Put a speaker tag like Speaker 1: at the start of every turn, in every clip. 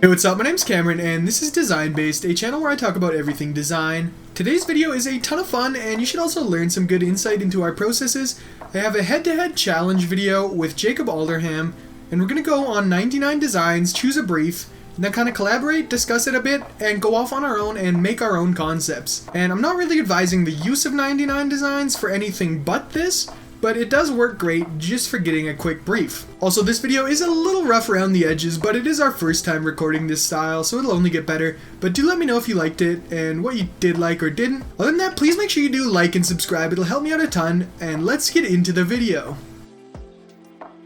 Speaker 1: Hey, what's up? My name's Cameron, and this is Design Based, a channel where I talk about everything design. Today's video is a ton of fun, and you should also learn some good insight into our processes. I have a head-to-head challenge video with Jacob AlderHam, and we're going to go on 99 designs, choose a brief, and then kind of collaborate, discuss it a bit, and go off on our own and make our own concepts. And I'm not really advising the use of 99 designs for anything but this, but it does work great just for getting a quick brief. Also, this video is a little rough around the edges, but it is our first time recording this style, so it'll only get better. But do let me know if you liked it and what you did like or didn't. Other than that, please make sure you do like and subscribe, it'll help me out a ton, and let's get into the video.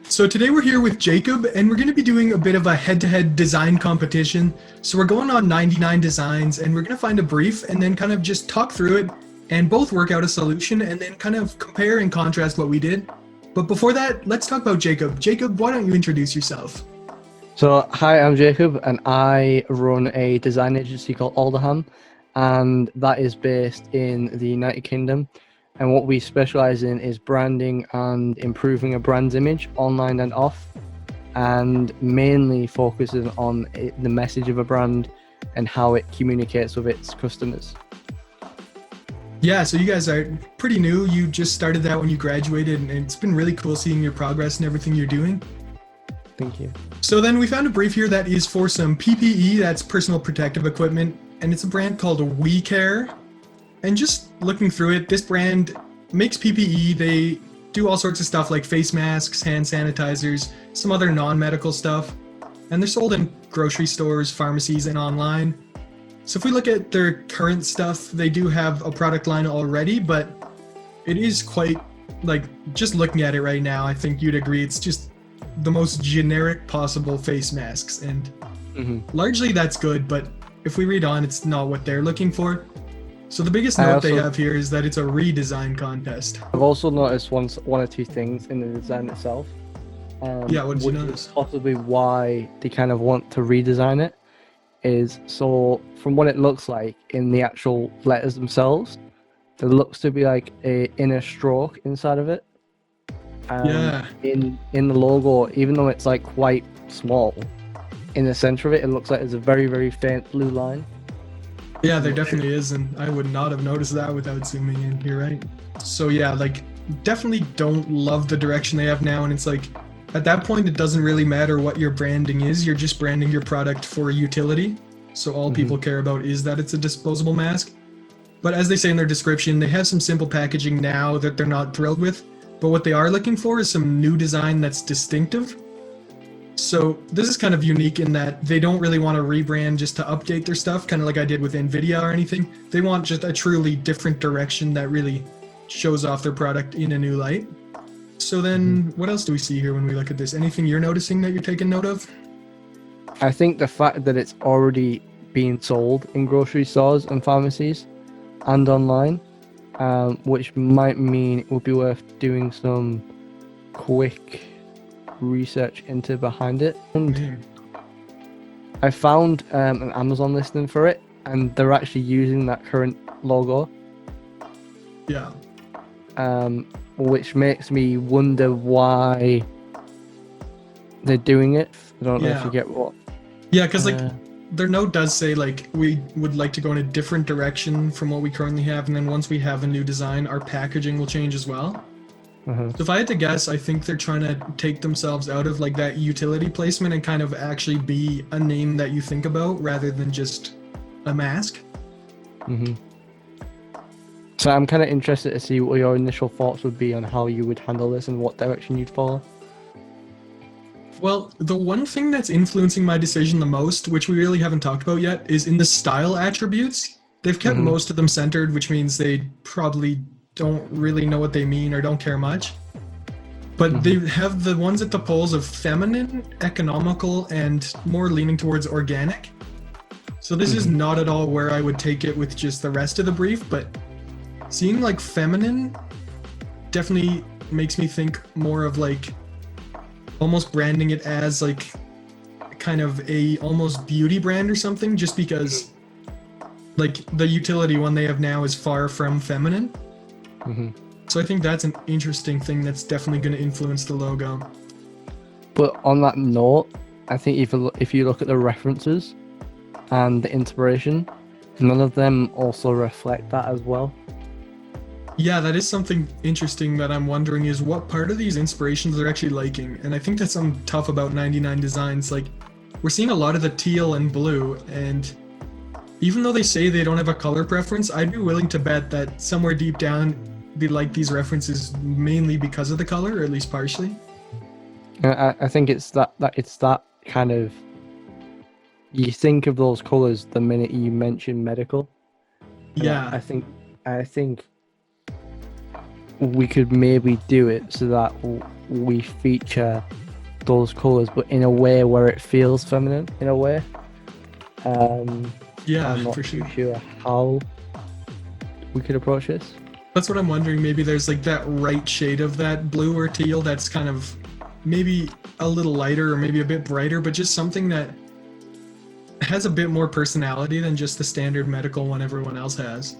Speaker 1: So today we're here with Jacob, and we're going to be doing a bit of a head-to-head design competition. So we're going on 99 designs, and we're going to find a brief and then kind of just talk through it and both work out a solution and then kind of compare and contrast what we did. But before that, let's talk about Jacob. Jacob, why don't you introduce yourself?
Speaker 2: So, hi, I'm Jacob, and I run a design agency called AlderHam, and that is based in the United Kingdom. And what we specialize in is branding and improving a brand's image online and off, and mainly focusing on the message of a brand and how it communicates with its customers.
Speaker 1: Yeah, so you guys are pretty new. You just started that when you graduated, and it's been really cool seeing your progress and everything you're doing.
Speaker 2: Thank you.
Speaker 1: So then we found a brief here that is for some PPE, that's personal protective equipment, and it's a brand called We Care. And just looking through it, this brand makes PPE. They do all sorts of stuff like face masks, hand sanitizers, some other non-medical stuff, and they're sold in grocery stores, pharmacies, and online. So if we look at their current stuff, they do have a product line already, but it is quite, like, just looking at it right now, I think you'd agree it's just the most generic possible face masks, and largely that's good, but if we read on, it's not what they're looking for. So the biggest note they have here is that it's a redesign contest.
Speaker 2: I've also noticed one or two things in the design itself.
Speaker 1: Yeah, what did you notice?
Speaker 2: Possibly why they kind of want to redesign it is, so from what it looks like in the actual letters themselves, there looks to be like a inner stroke inside of it.
Speaker 1: Yeah.
Speaker 2: In the logo, even though it's like quite small, in the center of it, it looks like there's a very, very faint blue line.
Speaker 1: Yeah, there definitely is, and I would not have noticed that without zooming in. You're right. So yeah, like, definitely don't love the direction they have now, and it's like, at that point, it doesn't really matter what your branding is. You're just branding your product for utility. So all people care about is that it's a disposable mask. But as they say in their description, they have some simple packaging now that they're not thrilled with. But what they are looking for is some new design that's distinctive. So this is kind of unique in that they don't really want to rebrand just to update their stuff, kind of like I did with NVIDIA or anything. They want just a truly different direction that really shows off their product in a new light. So then, what else do we see here when we look at this? Anything you're noticing that you're taking note of?
Speaker 2: I think the fact that it's already being sold in grocery stores and pharmacies and online, which might mean it would be worth doing some quick research into behind it. And I found an Amazon listing for it, and they're actually using that current logo.
Speaker 1: Yeah.
Speaker 2: Which makes me wonder why they're doing it. I don't know if you get what.
Speaker 1: Yeah, because like their note does say like we would like to go in a different direction from what we currently have, and then once we have a new design, our packaging will change as well. So if I had to guess, I think they're trying to take themselves out of like that utility placement and kind of actually be a name that you think about rather than just a mask.
Speaker 2: So I'm kind of interested to see what your initial thoughts would be on how you would handle this and what direction you'd follow.
Speaker 1: Well, the one thing that's influencing my decision the most, which we really haven't talked about yet, is in the style attributes. They've kept most of them centered, which means they probably don't really know what they mean or don't care much. But they have the ones at the poles of feminine, economical, and more leaning towards organic. So this is not at all where I would take it with just the rest of the brief, but seeing like feminine definitely makes me think more of like almost branding it as like kind of a almost beauty brand or something, just because like the utility one they have now is far from feminine. So I think that's an interesting thing that's definitely going to influence the logo.
Speaker 2: But on that note, I think if you look at the references and the inspiration, none of them also reflect that as well.
Speaker 1: Yeah, that is something interesting that I'm wondering is what part of these inspirations they're actually liking. And I think that's something tough about 99Designs. Like, we're seeing a lot of the teal and blue, and even though they say they don't have a color preference, I'd be willing to bet that somewhere deep down they like these references mainly because of the color, or at least partially.
Speaker 2: I think it's that kind of, you think of those colors the minute you mention medical. And
Speaker 1: Yeah.
Speaker 2: I think we could maybe do it so that we feature those colors, but in a way where it feels feminine, in a way.
Speaker 1: Yeah,
Speaker 2: I'm not
Speaker 1: for
Speaker 2: too
Speaker 1: sure.
Speaker 2: sure how we could approach this.
Speaker 1: That's what I'm wondering. Maybe there's like that right shade of that blue or teal that's kind of maybe a little lighter or maybe a bit brighter, but just something that has a bit more personality than just the standard medical one everyone else has.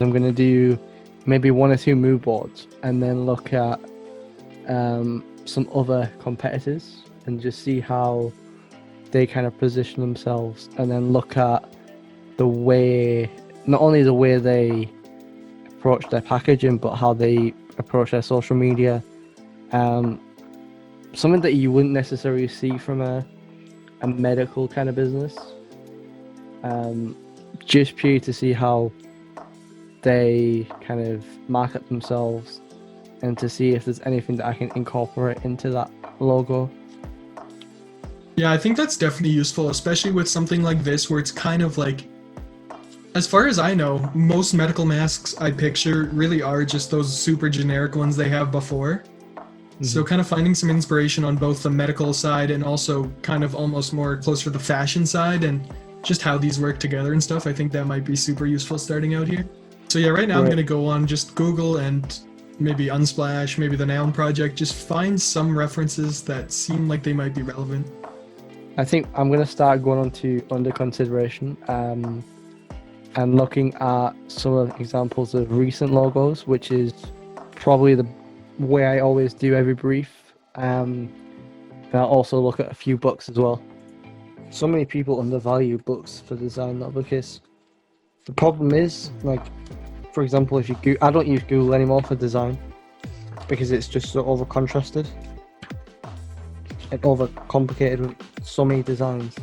Speaker 2: I'm going to do maybe 1 or 2 mood boards and then look at some other competitors and just see how they kind of position themselves, and then look at the way, not only the way they approach their packaging, but how they approach their social media. Something that you wouldn't necessarily see from a medical kind of business. Just purely to see how they kind of market themselves, and to see if there's anything that I can incorporate into that logo.
Speaker 1: Yeah, I think that's definitely useful, especially with something like this where it's kind of like, as far as I know, most medical masks I picture really are just those super generic ones they have before. So kind of finding some inspiration on both the medical side and also kind of almost more closer to the fashion side and just how these work together and stuff, I think that might be super useful starting out here. So yeah, right now I'm going to go on just Google and maybe Unsplash, maybe the Noun Project, just find some references that seem like they might be relevant.
Speaker 2: I think I'm going to start going on to under consideration and looking at some of the examples of recent logos, which is probably the way I always do every brief. And I'll also look at a few books as well. So many people undervalue books for design, though, because the problem is, like, for example, if you I don't use Google anymore for design because it's just so over contrasted and over complicated with so many designs.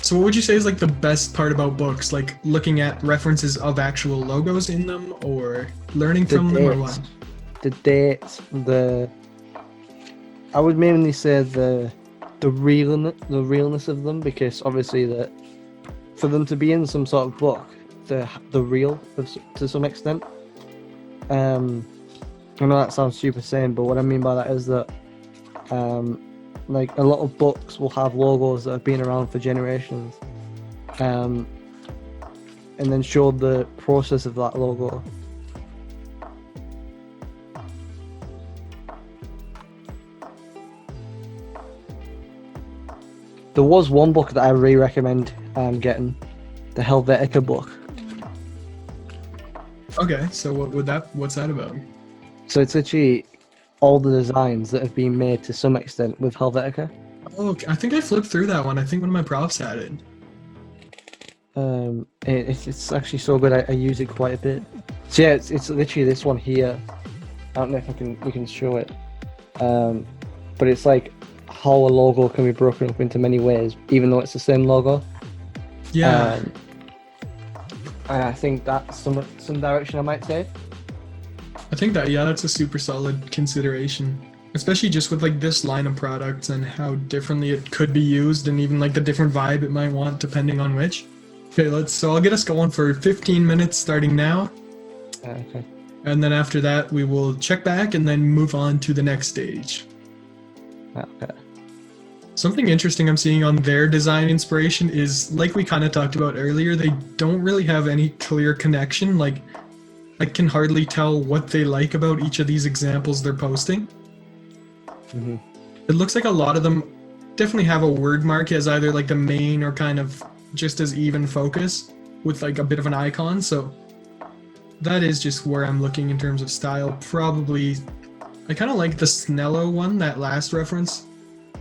Speaker 1: So what would you say is like the best part about books? Like looking at references of actual logos in them, or learning from them, or what?
Speaker 2: The dates, I would mainly say the realness of them, because obviously that for them to be in some sort of book, the real to some extent. I know that sounds super sane, but what I mean by that is that like a lot of books will have logos that have been around for generations, and then show the process of that logo. There was one book that I really recommend getting, the Helvetica book.
Speaker 1: Okay, so what's that about?
Speaker 2: So it's literally all the designs that have been made to some extent with Helvetica.
Speaker 1: Oh, I think I flipped through that one. I think one of my profs had it.
Speaker 2: It's actually so good. I use it quite a bit. So yeah, it's literally this one here. I don't know if we can show it. But it's like how a logo can be broken up into many ways, even though it's the same logo.
Speaker 1: Yeah.
Speaker 2: And I think that's some direction I might take.
Speaker 1: I think that's a super solid consideration, especially just with like this line of products and how differently it could be used, and even like the different vibe it might want depending on which. Okay, so I'll get us going for 15 minutes starting now.
Speaker 2: Okay.
Speaker 1: And then after that, we will check back and then move on to the next stage.
Speaker 2: Okay.
Speaker 1: Something interesting I'm seeing on their design inspiration is, like we kind of talked about earlier, they don't really have any clear connection. Like, I can hardly tell what they like about each of these examples they're posting.
Speaker 2: Mm-hmm.
Speaker 1: It looks like a lot of them definitely have a word mark as either like the main or kind of just as even focus with like a bit of an icon. So that is just where I'm looking in terms of style. Probably, I kind of like the Snello one, that last reference,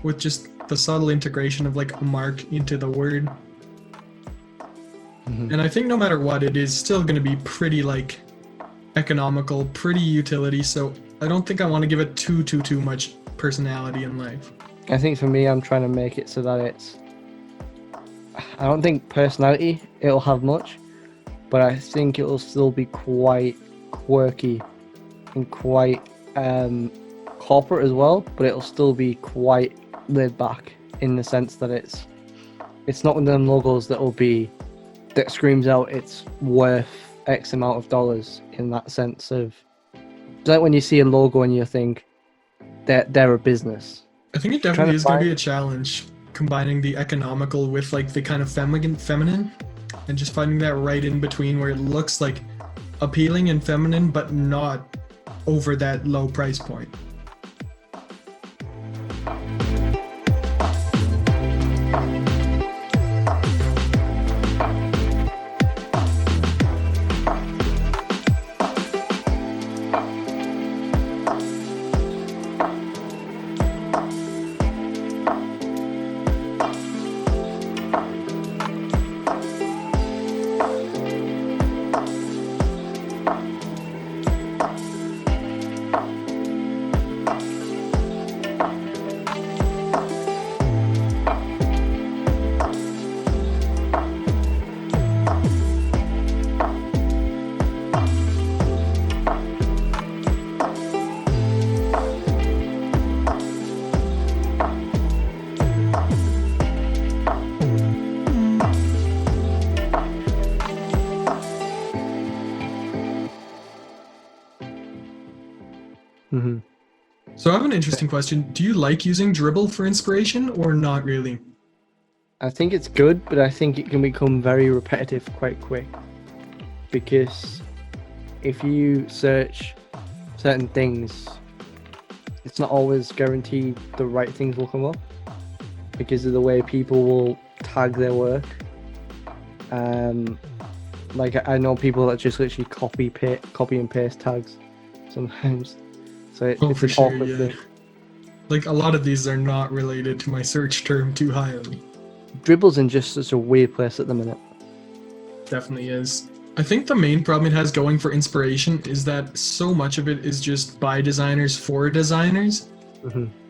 Speaker 1: with just the subtle integration of like a mark into the word. And I think no matter what, it is still going to be pretty like economical, pretty utility. So I don't think I want to give it too much personality in life.
Speaker 2: I think for me, I'm trying to make it so that it's. I don't think personality it'll have much, but I think it'll still be quite quirky and quite corporate as well. But it'll still be quite laid back in the sense that it's not one of them logos that screams out it's worth X amount of dollars, in that sense of, it's like when you see a logo and you think they're a business.
Speaker 1: I think it definitely is going to be a challenge, combining the economical with like the kind of feminine, and just finding that right in between where it looks like appealing and feminine, but not over that low price point. So I have an interesting question. Do you like using Dribble for inspiration or not really?
Speaker 2: I think it's good, but I think it can become very repetitive quite quick. Because if you search certain things, it's not always guaranteed the right things will come up because of the way people will tag their work. Like I know people that just literally copy and paste tags sometimes. So it's
Speaker 1: for
Speaker 2: an
Speaker 1: sure,
Speaker 2: awkward
Speaker 1: yeah.
Speaker 2: thing.
Speaker 1: Like a lot of these are not related to my search term too highly.
Speaker 2: Dribble's in just such a weird place at the minute.
Speaker 1: Definitely is. I think the main problem it has going for inspiration is that so much of it is just by designers for designers.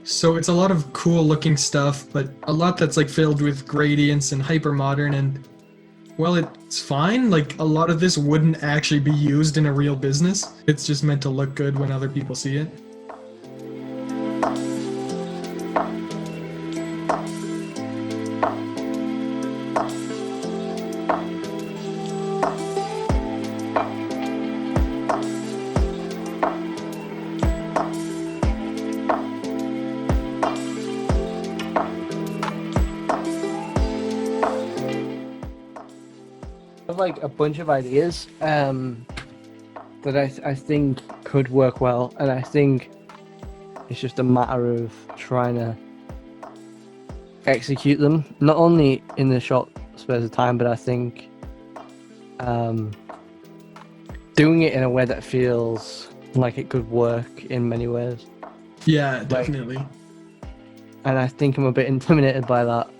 Speaker 1: So it's a lot of cool looking stuff, but a lot that's like filled with gradients and hyper modern, and well, it's fine. Like a lot of this wouldn't actually be used in a real business. It's just meant to look good when other people see it.
Speaker 2: I have like a bunch of ideas that I think could work well, and I think it's just a matter of trying to execute them, not only in the short space of time, but I think doing it in a way that feels like it could work in many ways.
Speaker 1: Yeah, definitely.
Speaker 2: And I think I'm a bit intimidated by that.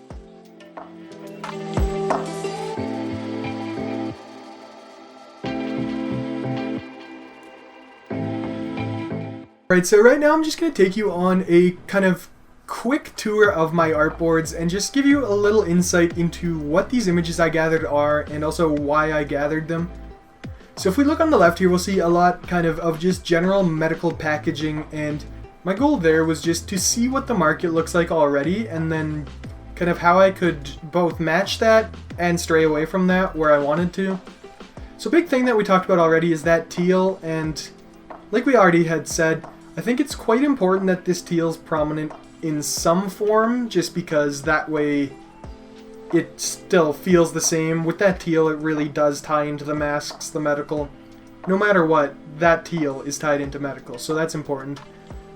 Speaker 1: Right, so right now I'm just going to take you on a kind of quick tour of my artboards and just give you a little insight into what these images I gathered are and also why I gathered them. So if we look on the left here, we'll see a lot kind of just general medical packaging, and my goal there was just to see what the market looks like already and then kind of how I could both match that and stray away from that where I wanted to. So big thing that we talked about already is that teal, and like we already had said, I think it's quite important that this teal's prominent in some form, just because that way it still feels the same. With that teal, it really does tie into the masks, the medical. No matter what, that teal is tied into medical, so that's important.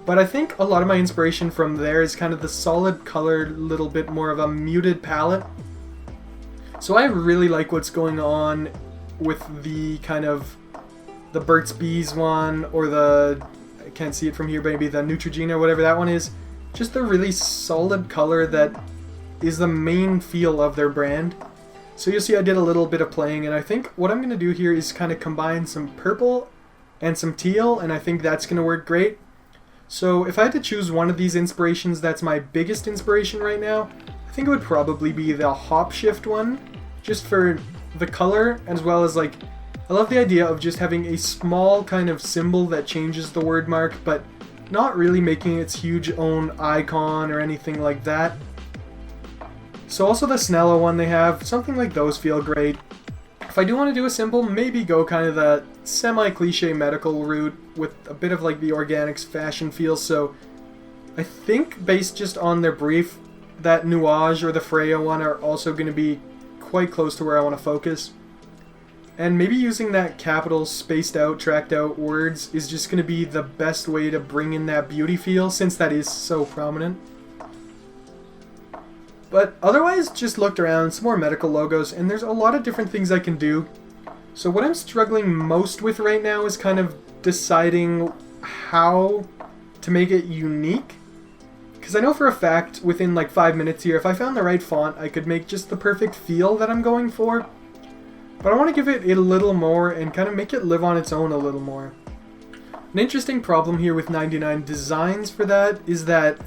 Speaker 1: But I think a lot of my inspiration from there is kind of the solid color, little bit more of a muted palette. So I really like what's going on with the kind of the Burt's Bees one, or the, I can't see it from here, but maybe the Neutrogena, whatever that one is. just a really solid color that is the main feel of their brand. So you'll see I did a little bit of playing, and I think what I'm going to do here is kind of combine some purple and some teal, and I think that's going to work great. So if I had to choose one of these inspirations that's my biggest inspiration right now, I think it would probably be the hop shift one, just for the color, as well as like, I love the idea of just having a small kind of symbol that changes the word mark, but not really making its huge own icon or anything like that. So also the Snello one they have, something like those feel great. If I do want to do a symbol, maybe go kind of the semi-cliche medical route with a bit of like the organics fashion feel. So I think based just on their brief, that Nuage or the Freya one are also going to be quite close to where I want to focus. And maybe using that capital spaced out, tracked out words is just going to be the best way to bring in that beauty feel, since that is so prominent. But otherwise, just looked around, some more medical logos, and there's a lot of different things I can do. So what I'm struggling most with right now is kind of deciding how to make it unique. Because I know for a fact, within like 5 minutes here, if I found the right font, I could make just the perfect feel that I'm going for. But I want to give it a little more and kind of make it live on its own a little more. An interesting problem here with 99Designs for that is that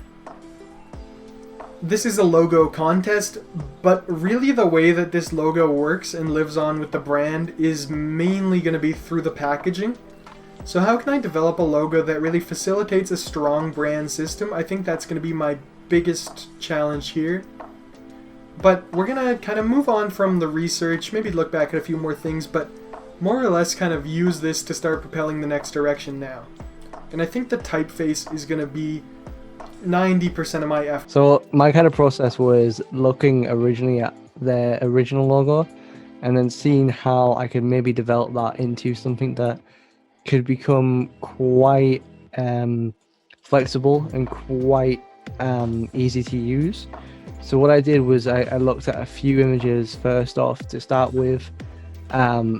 Speaker 1: this is a logo contest, but really the way that this logo works and lives on with the brand is mainly going to be through the packaging. So how can I develop a logo that really facilitates a strong brand system? I think that's going to be my biggest challenge here. But we're going to kind of move on from the research, maybe look back at a few more things, but more or less kind of use this to start propelling the next direction now. And I think the typeface is going to be 90% of my effort.
Speaker 2: So my kind of process was looking originally at their original logo and then seeing how I could maybe develop that into something that could become quite flexible and quite easy to use. So what I did was I looked at a few images first off to start with,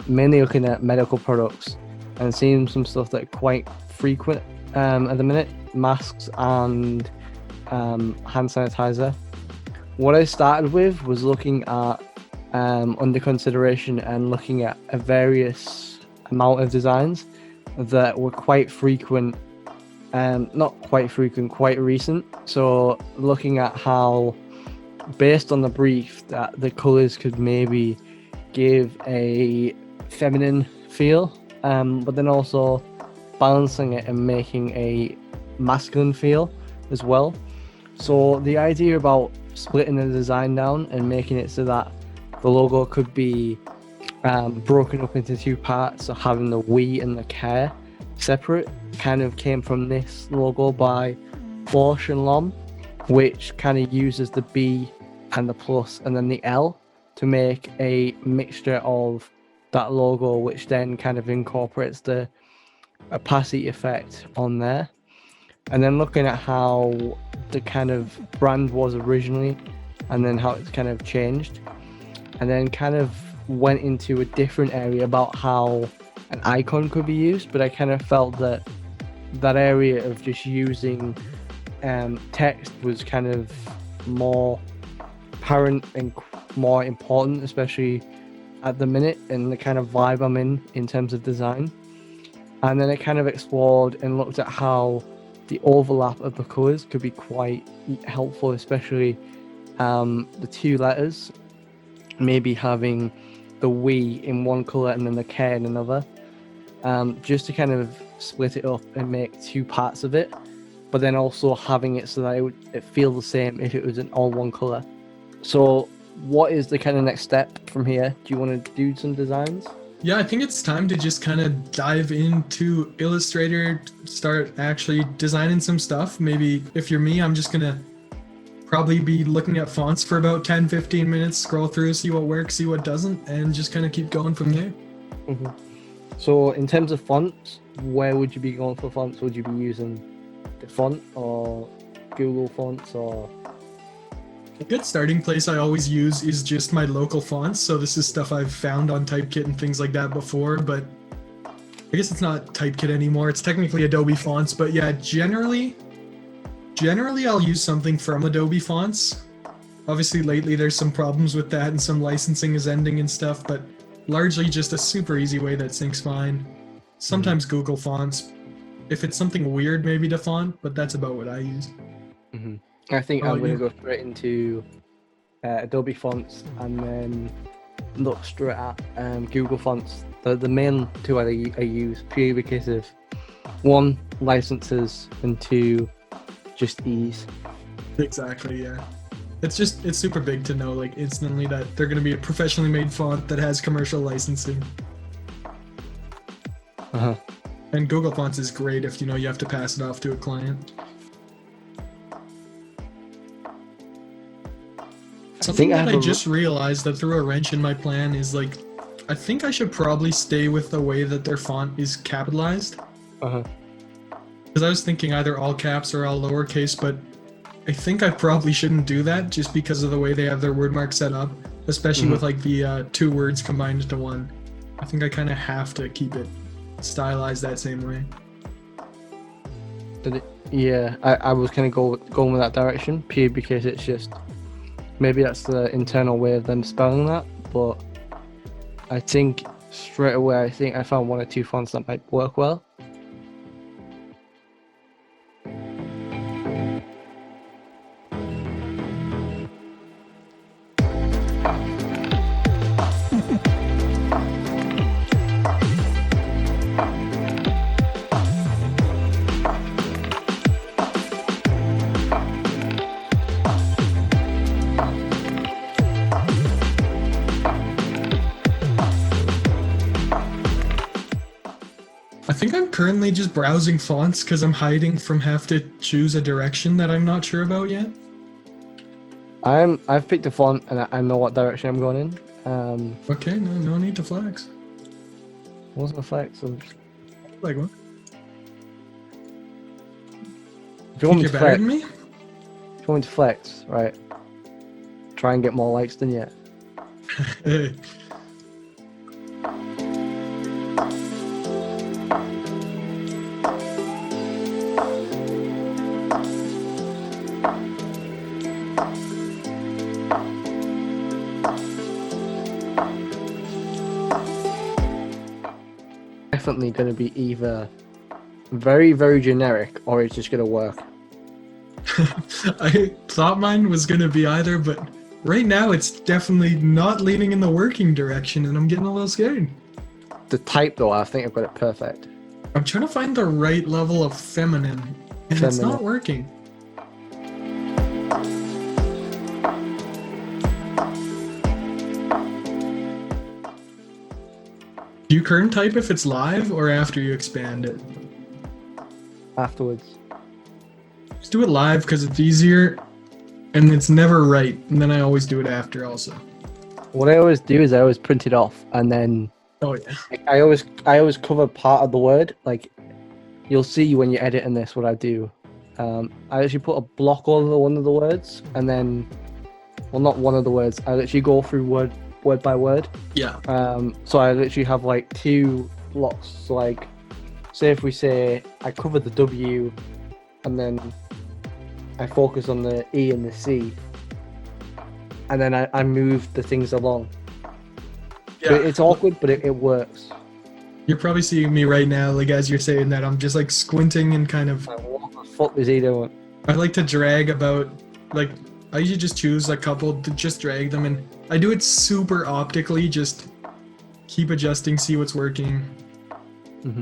Speaker 2: mainly looking at medical products and seeing some stuff that are quite frequent at the minute, masks and hand sanitizer. What I started with was looking at under consideration and looking at a various amount of designs that were quite frequent, not quite frequent, quite recent. So looking at how, based on the brief, that the colors could maybe give a feminine feel, but then also balancing it and making a masculine feel as well. So the idea about splitting the design down and making it so that the logo could be broken up into two parts, so having the we and the care separate, kind of came from this logo by Bosch and Lom, which kind of uses the B and the plus and then the L to make a mixture of that logo, which then kind of incorporates the opacity effect on there. And then looking at how the kind of brand was originally and then how it's kind of changed, and then kind of went into a different area about how an icon could be used. But I kind of felt that that area of just using text was kind of more apparent and more important, especially at the minute and the kind of vibe I'm in terms of design. And then it kind of explored and looked at how the overlap of the colors could be quite helpful, especially the two letters, maybe having the we in one color and then the K in another, just to kind of split it up and make two parts of it, but then also having it so that it feel the same if it was in all one color. So what is the kind of next step from here? Do you want to do some designs?
Speaker 1: Yeah, I think it's time to just kind of dive into Illustrator, start actually designing some stuff. Maybe if you're me, I'm just going to probably be looking at fonts for about 10-15 minutes, scroll through, see what works, see what doesn't, and just kind of keep going from there.
Speaker 2: Mm-hmm. So in terms of fonts, where would you be going for fonts? Would you be using the font or Google fonts or...
Speaker 1: A good starting place I always use is just my local fonts. So this is stuff I've found on Typekit and things like that before, but I guess it's not Typekit anymore. It's technically Adobe Fonts, but yeah, generally generally I'll use something from Adobe Fonts. Obviously lately there's some problems with that and some licensing is ending and stuff, but largely just a super easy way that syncs fine. Sometimes Google Fonts, if it's something weird maybe to font, but that's about what I use.
Speaker 2: I think
Speaker 1: Oh,
Speaker 2: I'm going
Speaker 1: you-
Speaker 2: to go straight into Adobe Fonts and then look straight at Google Fonts. The main two I use purely because of 1, licenses, and 2, just ease.
Speaker 1: Exactly, yeah. It's super big to know like instantly that they're going to be a professionally made font that has commercial licensing. And Google Fonts is great if you know you have to pass it off to a client. Something that I just realized that threw a wrench in my plan is like, I think I should probably stay with the way that their font is capitalized. Because I was thinking either all caps or all lowercase, but I think I probably shouldn't do that just because of the way they have their word mark set up, especially with like the 2 words combined into 1. I think I kind of have to keep it stylized that same way.
Speaker 2: Yeah, I was kind of going with that direction purely because it's just maybe that's the internal way of them spelling that, but I think straight away I found 1 or 2 fonts that might work well.
Speaker 1: I think I'm currently just browsing fonts because I'm hiding from have to choose a direction that I'm not sure about yet.
Speaker 2: I've picked a font and I know what direction I'm going in.
Speaker 1: Okay, no need to flex.
Speaker 2: Wasn't a flex.
Speaker 1: Like what?
Speaker 2: If you want me
Speaker 1: You're
Speaker 2: to
Speaker 1: better
Speaker 2: flex,
Speaker 1: than me?
Speaker 2: if you want me to flex, right? Try and get more likes than you.
Speaker 1: Hey.
Speaker 2: Definitely going to be either very, very generic or it's just going to work.
Speaker 1: I thought mine was gonna be either, but right now it's definitely not leaning in the working direction and I'm getting a little scared.
Speaker 2: The type, though, I think I've got it perfect.
Speaker 1: I'm trying to find the right level of feminine, and it's not working. Do you current type if it's live or after you expand it?
Speaker 2: Afterwards.
Speaker 1: Just do it live because it's easier and it's never right, and then I always do it after also.
Speaker 2: What I always do is I always print it off and then
Speaker 1: Oh yeah.
Speaker 2: I always cover part of the word. Like you'll see when you're editing this what I do. I actually put a block over one of the words and then, well, not one of the words. I literally go through word by word.
Speaker 1: Yeah.
Speaker 2: So I literally have like 2 blocks. So like, say if we say I cover the W, and then I focus on the E and the C, and then I move the things along.
Speaker 1: Yeah.
Speaker 2: It's awkward, but it works.
Speaker 1: You're probably seeing me right now, like as you're saying that, I'm just like squinting and kind of.
Speaker 2: Like, what the fuck is he doing?
Speaker 1: I like to drag about, like, I usually just choose a couple to just drag them, and I do it super optically, just keep adjusting, see what's working.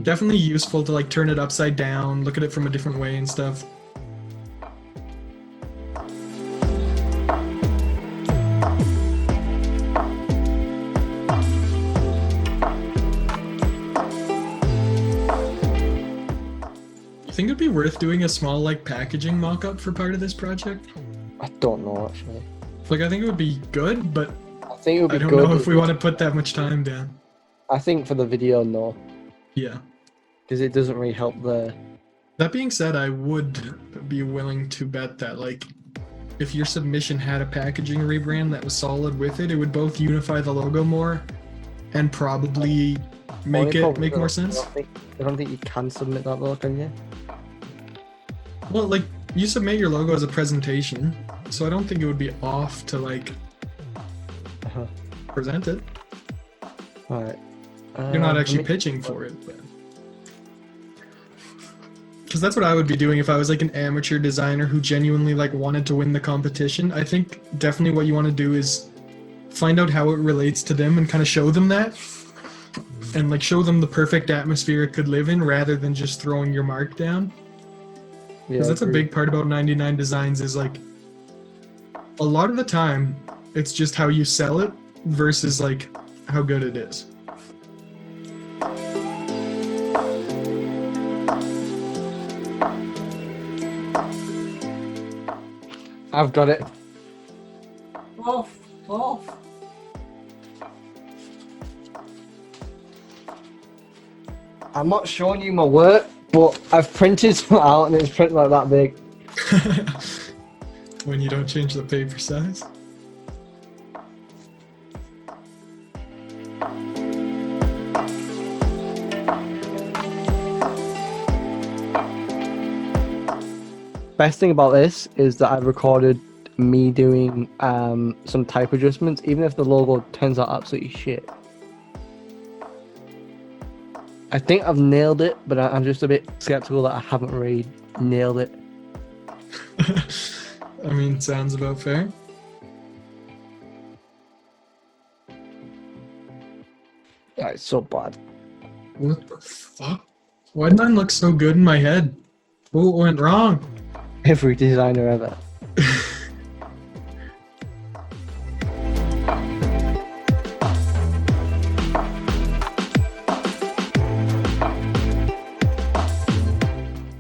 Speaker 1: Definitely useful to like turn it upside down, look at it from a different way and stuff. You think it'd be worth doing a small like packaging mock-up for part of this project?
Speaker 2: I don't know actually.
Speaker 1: Like, I think it would be good, but
Speaker 2: I think it would be
Speaker 1: I don't
Speaker 2: good.
Speaker 1: know if we want to put that much time down.
Speaker 2: I think for the video, no,
Speaker 1: Yeah.
Speaker 2: because it doesn't really help the.
Speaker 1: That being said, I would be willing to bet that, like, if your submission had a packaging rebrand that was solid with it, it would both unify the logo more and probably make it make more sense.
Speaker 2: I don't think you can submit that though, can you?
Speaker 1: Well, like, you submit your logo as a presentation, so I don't think it would be off to like
Speaker 2: Uh-huh.
Speaker 1: present it.
Speaker 2: Alright.
Speaker 1: You're not actually pitching for it, because that's what I would be doing if I was like an amateur designer who genuinely like wanted to win the competition. I think definitely what you want to do is find out how it relates to them and kind of show them that, and like show them the perfect atmosphere it could live in rather than just throwing your mark down. Because that's a big part about 99 Designs is like a lot of the time it's just how you sell it versus like how good it is.
Speaker 2: I've got it. Off. I'm not showing you my work, but I've printed some out and it's printed like that big.
Speaker 1: When you don't change the paper size.
Speaker 2: Best thing about this is that I've recorded me doing some type adjustments, even if the logo turns out absolutely shit. I think I've nailed it, but I'm just a bit skeptical that I haven't really nailed it.
Speaker 1: I mean, sounds about fair.
Speaker 2: It's so bad.
Speaker 1: What the fuck? Why did mine look so good in my head? What went wrong?
Speaker 2: Every designer ever.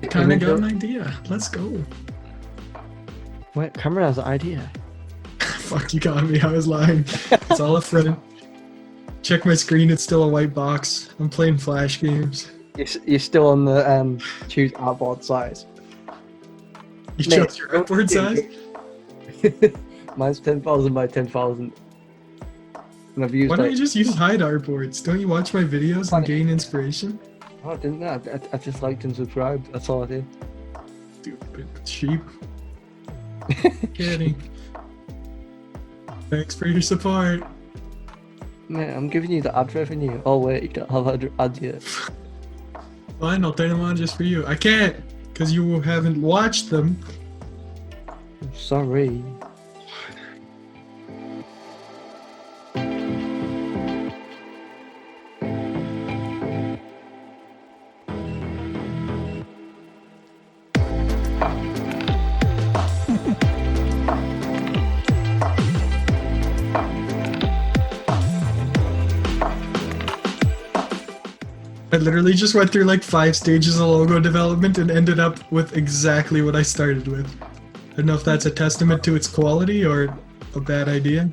Speaker 1: Kinda got an idea. Let's go.
Speaker 2: Wait, Cameron has an idea.
Speaker 1: Fuck, you got me. I was lying. It's all a front. Check my screen, it's still a white box. I'm playing Flash games.
Speaker 2: You're still on the choose artboard size.
Speaker 1: You chose your artboard size?
Speaker 2: Mine's 10,000 by 10,000. And I've used
Speaker 1: Why don't you just use hide artboards? Don't you watch my videos and gain inspiration?
Speaker 2: Oh, didn't I? I just liked and subscribed. That's all I did.
Speaker 1: Stupid sheep. Kidding. Thanks for your support.
Speaker 2: Man, I'm giving you the ad revenue. Oh wait, you don't have ads yet.
Speaker 1: Fine, I'll turn them on just for you. I can't, because you haven't watched them.
Speaker 2: I'm sorry.
Speaker 1: I literally just went through like 5 stages of logo development and ended up with exactly what I started with. I don't know if that's a testament to its quality or a bad idea.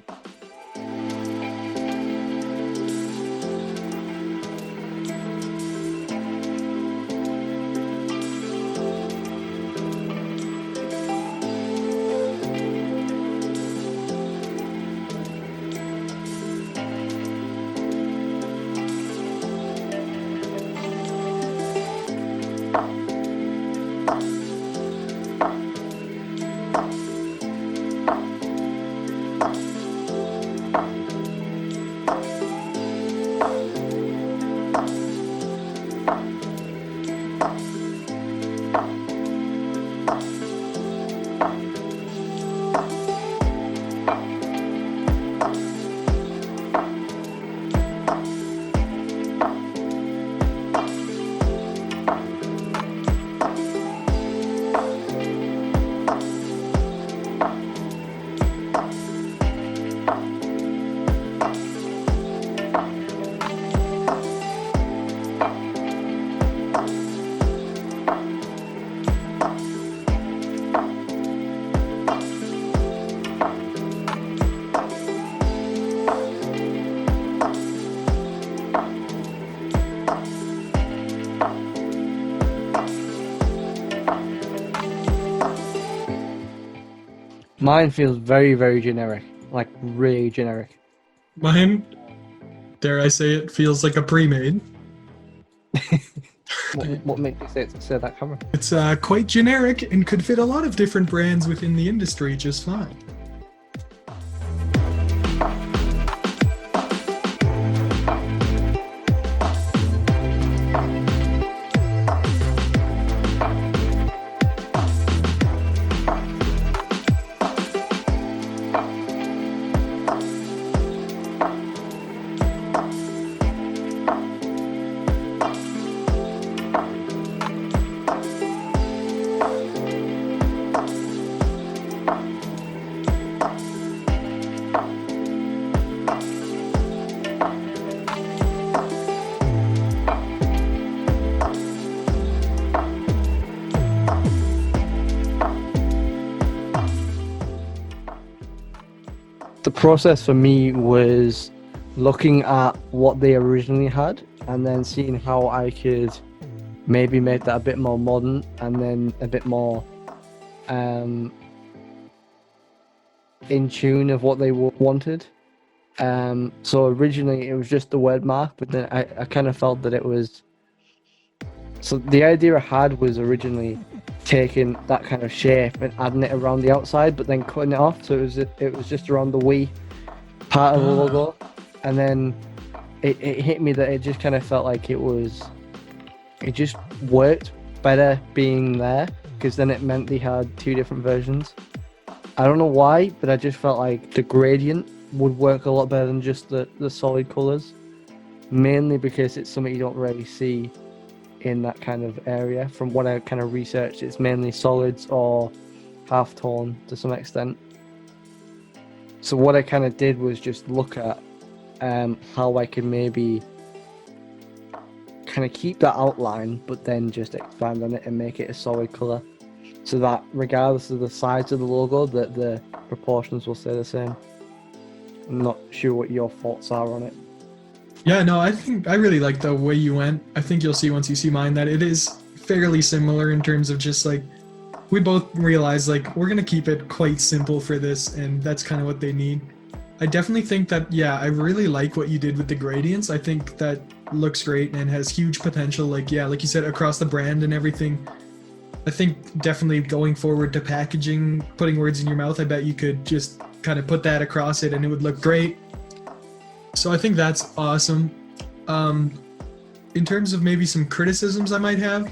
Speaker 2: Mine feels very, very generic. Like, really generic.
Speaker 1: Mine, dare I say it, feels like a pre-made.
Speaker 2: What makes you say that, Cameron?
Speaker 1: It's quite generic and could fit a lot of different brands within the industry just fine.
Speaker 2: The process for me was looking at what they originally had and then seeing how I could maybe make that a bit more modern and then a bit more in tune of what they wanted. So originally it was just the word mark, but then I kind of felt that it was... So the idea I had was originally taking that kind of shape and adding it around the outside, but then cutting it off, so it was just around the "we" part of the logo, and then it hit me that it just kind of felt like it just worked better being there, because then it meant they had two different versions. I don't know why, but I just felt like the gradient would work a lot better than just the solid colors, mainly because it's something you don't really see in that kind of area. From what I kind of researched, it's mainly solids or half tone to some extent. So what I kind of did was just look at how I could maybe kind of keep that outline, but then just expand on it and make it a solid color, so that regardless of the size of the logo, that the proportions will stay the same. I'm not sure what your thoughts are on it.
Speaker 1: Yeah, no, I think I really like the way you went. I think you'll see once you see mine that it is fairly similar in terms of just like, we both realize like we're gonna keep it quite simple for this, and that's kind of what they need. I definitely think that, yeah, I really like what you did with the gradients. I think that looks great and has huge potential, like, yeah, like you said, across the brand and everything. I think definitely going forward to packaging, putting words in your mouth, I bet you could just kind of put that across it and it would look great. So I think that's awesome. In terms of maybe some criticisms I might have,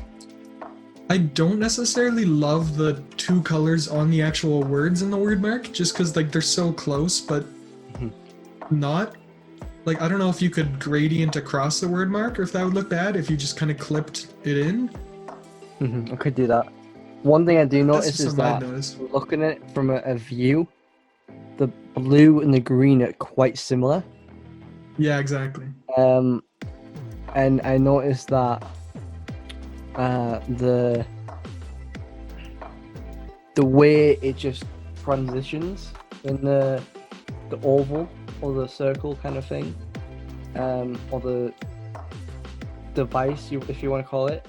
Speaker 1: I don't necessarily love the two colors on the actual words in the word mark, just because like they're so close, but not. Like, I don't know if you could gradient across the word mark or if that would look bad if you just kind of clipped it in.
Speaker 2: I could do that. One thing I do notice is that
Speaker 1: notice.
Speaker 2: looking at it from a view, the blue and the green are quite similar.
Speaker 1: Yeah, exactly.
Speaker 2: And I noticed that the way it just transitions in the oval or the circle kind of thing, or the device, if you want to call it,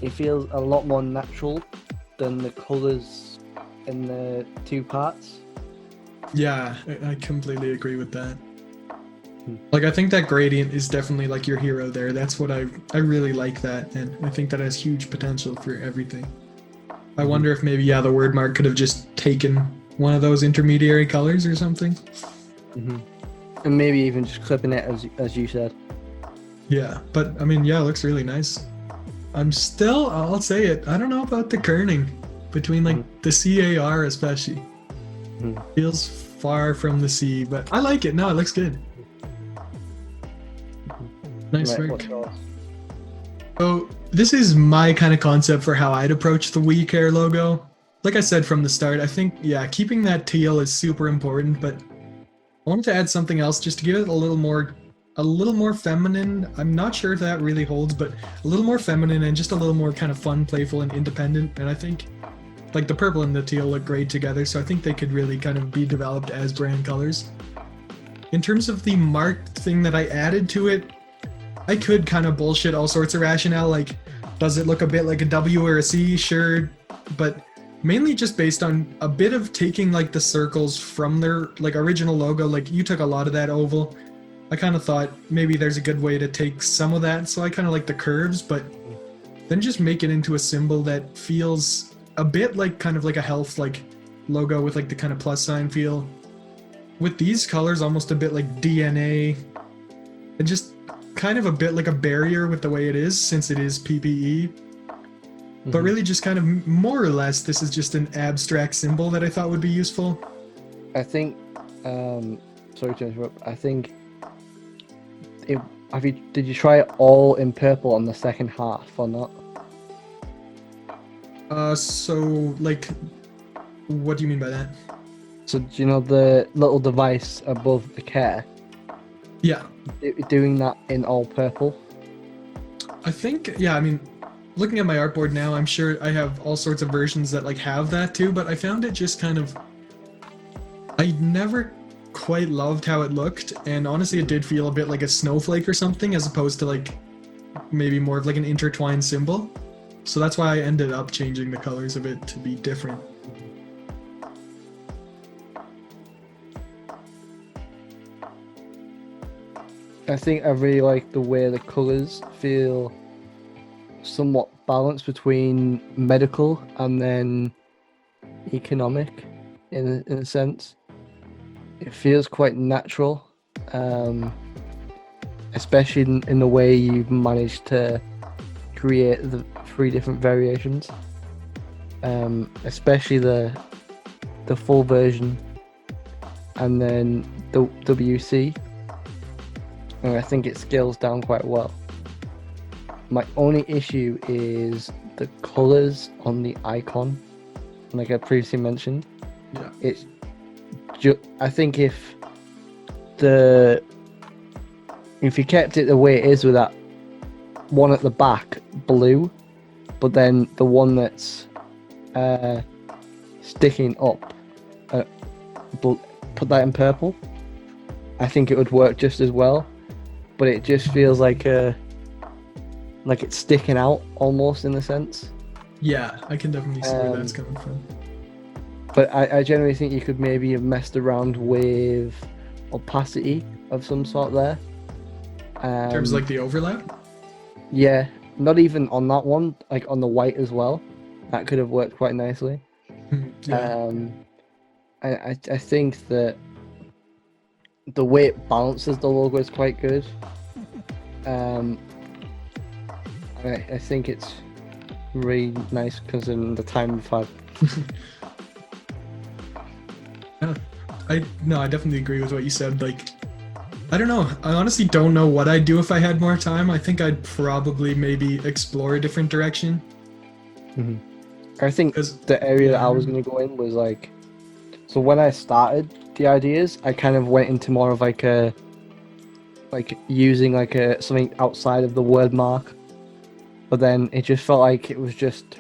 Speaker 2: it feels a lot more natural than the colors in the two parts.
Speaker 1: Yeah, I completely agree with that. Like, I think that gradient is definitely like your hero there. That's what I really like that, and I think that has huge potential for everything. I wonder if maybe, yeah, the word mark could have just taken one of those intermediary colors or something.
Speaker 2: And maybe even just clipping it as you said.
Speaker 1: Yeah, but I mean, yeah, it looks really nice. I'll say it, I don't know about the kerning between like the CAR especially. Feels far from the C, but I like it. No, it looks good. Nice work. So this is my kind of concept for how I'd approach the We Care logo. Like I said from the start, I think, yeah, keeping that teal is super important, but I wanted to add something else just to give it a little more feminine. I'm not sure if that really holds, but a little more feminine and just a little more kind of fun, playful, and independent. And I think like the purple and the teal look great together, so I think they could really kind of be developed as brand colors. In terms of the marked thing that I added to it, I could kind of bullshit all sorts of rationale, like, does it look a bit like a W or a C? Sure, but mainly just based on a bit of taking like the circles from their like original logo. Like, you took a lot of that oval. I kind of thought maybe there's a good way to take some of that, so I kind of like the curves, but then just make it into a symbol that feels a bit like kind of like a health like logo with like the kind of plus sign feel. With these colors, almost a bit like DNA, and just kind of a bit like a barrier with the way it is, since it is PPE. But really just kind of more or less, this is just an abstract symbol that I thought would be useful.
Speaker 2: I think, sorry to interrupt, I think, did you try it all in purple on the second half or not?
Speaker 1: So, like, what do you mean by that?
Speaker 2: So, do you know the little device above the care?
Speaker 1: Yeah.
Speaker 2: Doing that in all purple?
Speaker 1: I think, yeah, I mean, looking at my artboard now, I'm sure I have all sorts of versions that like have that too, but I found it just kind of, I never quite loved how it looked, and honestly it did feel a bit like a snowflake or something, as opposed to like maybe more of like an intertwined symbol. So that's why I ended up changing the colors of it to be different.
Speaker 2: I think I really like the way the colors feel somewhat balanced between medical and then economic in a sense. It feels quite natural, especially in the way you've managed to create the 3 different variations, especially the full version and then the WC, and I think it scales down quite well. My only issue is the colors on the icon, like I previously mentioned.
Speaker 1: Yeah.
Speaker 2: It's I think if you kept it the way it is with that one at the back blue, but then the one that's sticking up, put that in purple, I think it would work just as well. But it just feels like it's sticking out almost in a sense.
Speaker 1: Yeah, I can definitely see where that's coming from.
Speaker 2: But I generally think you could maybe have messed around with opacity of some sort there.
Speaker 1: In terms of like the overlap?
Speaker 2: Yeah, not even on that one, like on the white as well. That could have worked quite nicely.
Speaker 1: Yeah.
Speaker 2: I think that the way it balances the logo is quite good. I think it's really nice considering the time we've had.
Speaker 1: Yeah, I definitely agree with what you said. Like, I don't know. I honestly don't know what I'd do if I had more time. I think I'd probably maybe explore a different direction.
Speaker 2: I think the area that I was going to go in was like, so when I started the ideas, I kind of went into more of like using like something outside of the word mark, but then it just felt like it was just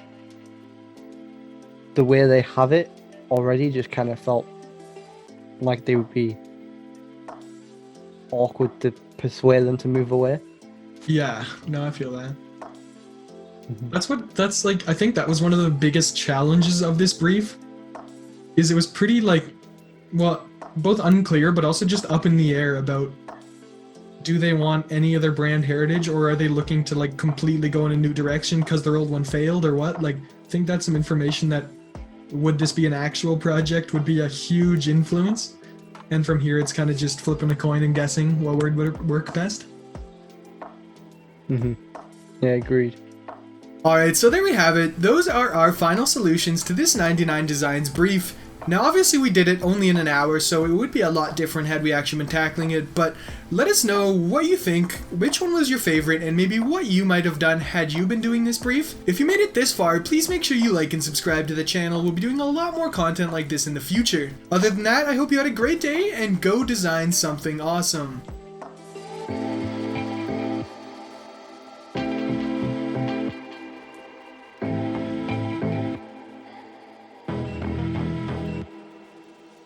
Speaker 2: the way they have it already just kind of felt like they would be awkward to persuade them to move away.
Speaker 1: Yeah, no, I feel that. That's like, I think that was one of the biggest challenges of this brief, is it was pretty like, well, both unclear but also just up in the air about, do they want any other brand heritage, or are they looking to like completely go in a new direction because their old one failed, or what? Like, I think that's some information that, would this be an actual project, would be a huge influence. And from here it's kind of just flipping a coin and guessing what word would work best.
Speaker 2: Yeah, agreed.
Speaker 1: Alright, so there we have it. Those are our final solutions to this 99Designs brief. Now obviously we did it only in an hour, so it would be a lot different had we actually been tackling it, but let us know what you think, which one was your favorite, and maybe what you might have done had you been doing this brief. If you made it this far, please make sure you like and subscribe to the channel. We'll be doing a lot more content like this in the future. Other than that, I hope you had a great day, and go design something awesome.